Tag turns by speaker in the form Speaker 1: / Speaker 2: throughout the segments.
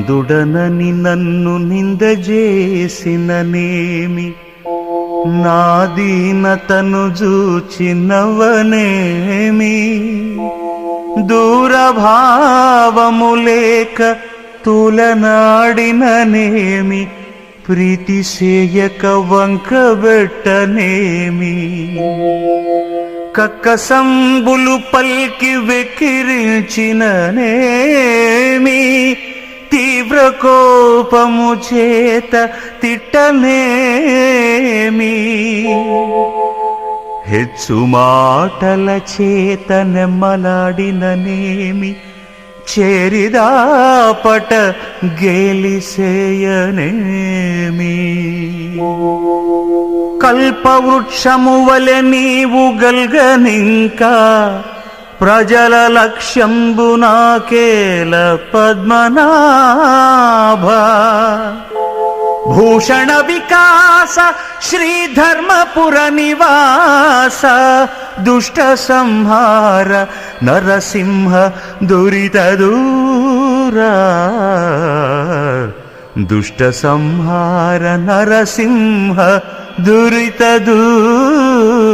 Speaker 1: అంధుడనని నన్ను నిందజేసిననేమి, నా దీనతను చూచినవనేమి, దూరభావము లేక తులనాడిననేమి, ప్రీతి సేయక వంకబెట్టనేమి, కక్కసంబులు పల్కి వెక్కిరించిననేమి, తీవ్ర కోపము చేత తిట్టనేమి, హెచ్చు మాటల చేత నెమ్మలాడిననేమి, చేరిదాపట గేలిసేయనేమి, కల్పవృక్షము వలె నీవు గల్గనింకా, ప్రజల లక్ష్యంబు నాకేల పద్మనాభ, భూషణ వికాస శ్రీధర్మపుర నివాస, దుష్ట సంహార నరసింహ దురిత దూరా, దుష్ట సంహార నరసింహ దురిత దూరా.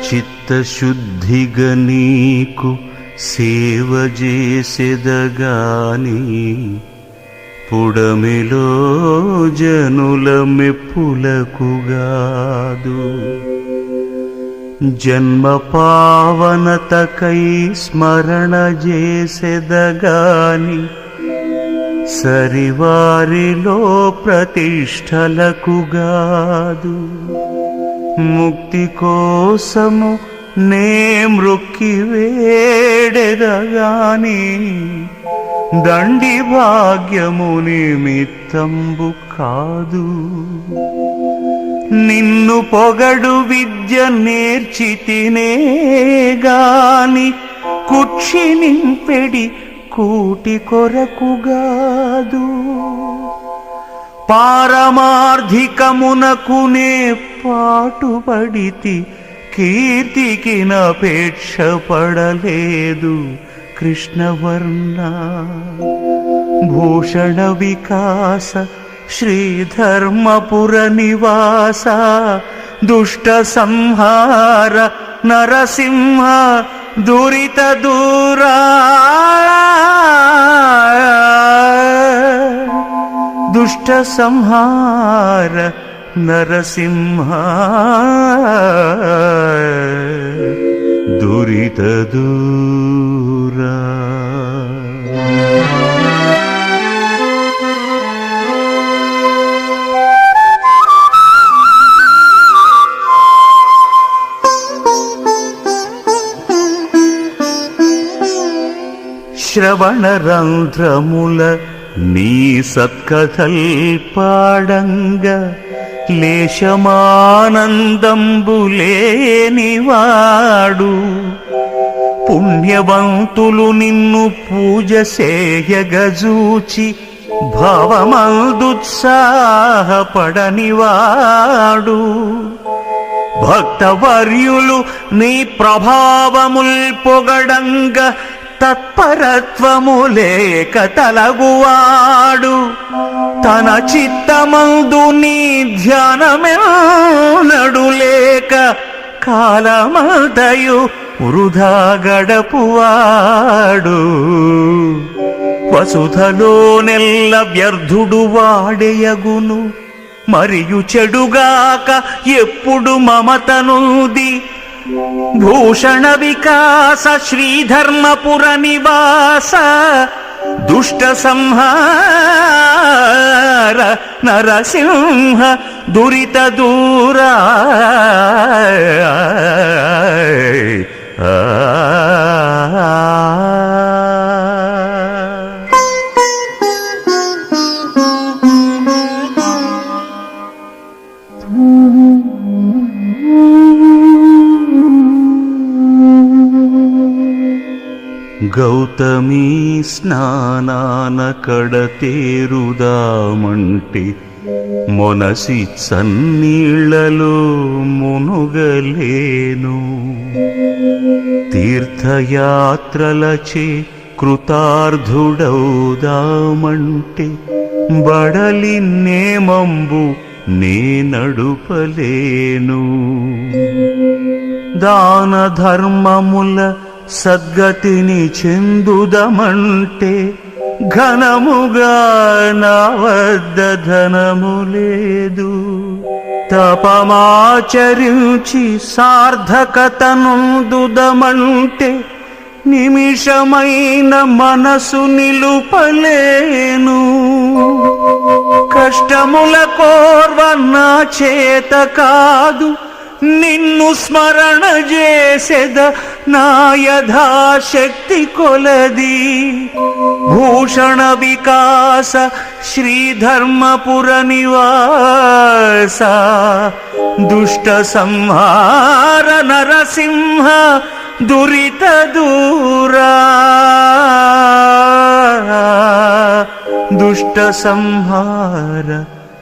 Speaker 1: చిత్తశుద్ధిగా నీకు సేవ చేసెదగాని, పుడమిలో జనుల మెప్పులకుగాదు, జన్మ పావనతకై స్మరణ చేసెదగాని, సరివారిలో ప్రతిష్టలకుగాదు, ముక్తి కోసము నే మృక్కి వేడెదగాని, దండి భాగ్యము నిమిత్తంబు కాదు, నిన్ను పొగడు విద్య నేర్చితినే గాని, కుక్షి నింపెడి కూటి కొరకుగాదు, పారమార్థికమునకునే పాటుపడితి, కీర్తికి నపేక్ష పడలేదు కృష్ణవర్ణ, భూషణ వికాస శ్రీధర్మపుర నివాస, దుష్ట సంహార నరసింహ దురిత దూరా, దుష్ట సంహార నరసింహ దురిత దూరా. శ్రవణరంధ్రముల నీ సత్కథల్ పాడంగా, లేశమానందంబులేనివాడు, పుణ్యవంతులు నిన్ను పూజ సేయగజూచి, భావమందుత్సాహపడనివాడు, భక్తవర్యులు నీ ప్రభావముల్ పొగడంగా, తత్పరత్వము లేక తలగువాడు, తన చిత్తమందు నీ ధ్యానమెన్నడు లేక, కాలమంతయు వృధా గడపువాడు, వసుధలో నెల్ల వ్యర్థుడు వాడెయగును, మరియు చెడుగాక ఎప్పుడు మమతనుది, భూషణ వికాస శ్రీధర్మపుర నివాస, దుష్ట సంహార నరసింహ దురిత దూరా. గౌతమీ స్నానాన కడతేరుదామంటే మొనసి సన్నీళ్లలో మునుగలేను. తీర్థయాత్రలచే కృతార్థుడౌదామంటే బడలి నేమంబు నే నడుపలేను. దాన ధర్మముల సద్గతిని చెందుదమంటే ఘనముగా నా వద్ద ధనము లేదు. తపమాచరించి సార్థకతనుందుదమంటే నిమిషమైన మనసు నిలుపలేను. కష్టముల కోర్వ నా చేత కాదు, నిన్ను స్మరణ చేసెద నా యథాశక్తి కొలది. భూషణ వికాస శ్రీధర్మపుర నివాస దుష్ట సంహార నరసింహ దురిత దూరా. దుష్ట సంహార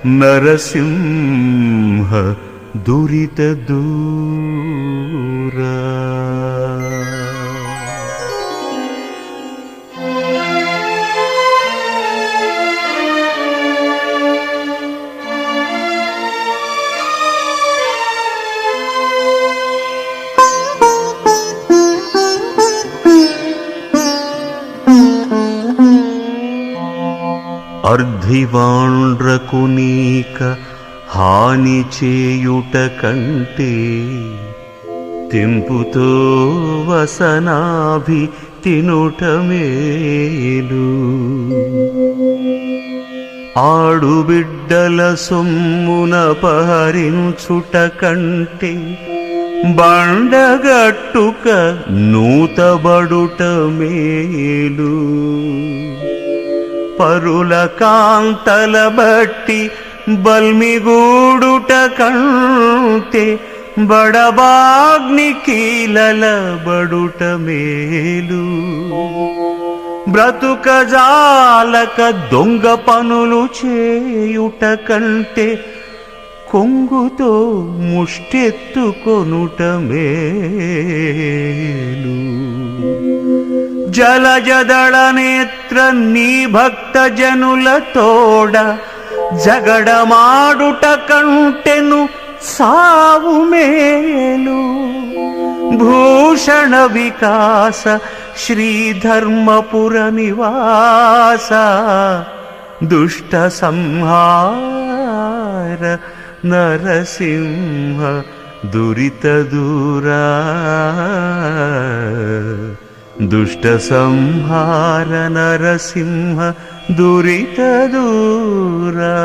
Speaker 1: నరసింహ దురిత దూరా. అర్ధివాండ్రకు నీక హాని చేయుట కంటే తెంపుతో వసనాభి తినుట మేలు. ఆడుబిడ్డల సొమ్మున పహరించుట కంటే బండగట్టుక నూతబడుట మేలు. పరుల కాంతల బట్టి బల్మిగూడుట కంటే బడబాగ్ని కీలల బడుట మేలు. బ్రతుకజాలక దొంగ పనులు చేయుట కంటే కొంగుతో ముష్టెత్తుకొనుట మేలు. జలజదళ నేత్ర నీ భక్త జనుల తోడ జగడమాడుట కంటెను సావు మేలు. భూషణ వికాస శ్రీధర్మపుర నివాస దుష్ట సంహార నరసింహ దురిత దూరా. దుష్ట సంహార నరసింహ దురిత దూరా.